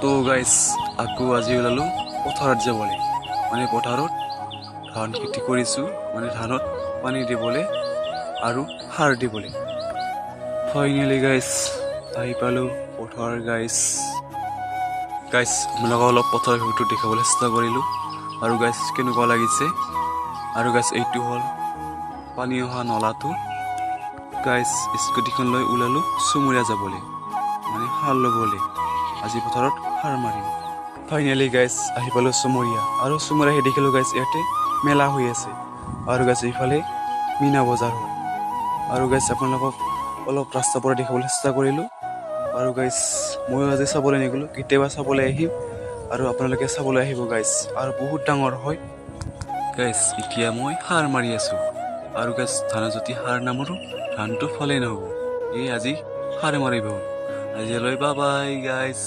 তো গাইস আকৌ আজি ওলালো পথাৰত যাবলৈ মানে পথাৰত ধান খেতি কৰিছোঁ মানে ধানত পানী দিবলৈ আৰু সাৰ দিবলৈ ফাইনেলি গাইস আহি পালোঁ পথাৰ গাইস আপোনালোকক অলপ পথাৰৰ ভিউটো দেখাবলৈ চেষ্টা কৰিলোঁ আৰু গাইস কেনেকুৱা লাগিছে আৰু গাইস এইটো হ'ল পানী অহা নলাটো গাইস স্কুটিখন লৈ ওলালো চুমুৰীয়া যাবলৈ মানে সাৰ ল'বলৈ আজি পথাৰত সাৰ মাৰিম ফাইনেলি গাইস আহি পালোঁ চুমুৰীয়া আৰু চুমুৰীয়া আহি দেখিলোঁ গাইস ইয়াতে মেলা হৈ আছে আৰু গাইস এইফালে মিনা বজাৰ হয় আৰু গাইস আপোনালোকক অলপ ৰাস্তাৰ পৰা দেখাবলৈ চেষ্টা কৰিলোঁ আৰু গাইস ময়ো আজি চাবলৈ নিগলোঁ কেতিয়াবা চাবলৈ আহিম আৰু আপোনালোকে চাবলৈ আহিব গাইস আৰু বহুত ডাঙৰ হয় গাইস এতিয়া মই সাৰ মাৰি আছোঁ আৰু গাইস ধানত যদি সাৰ নামাৰোঁ ধানটো ফলেই নহ'ব এই আজি সাৰ মাৰিব আজিলৈ বাই বাই গাইস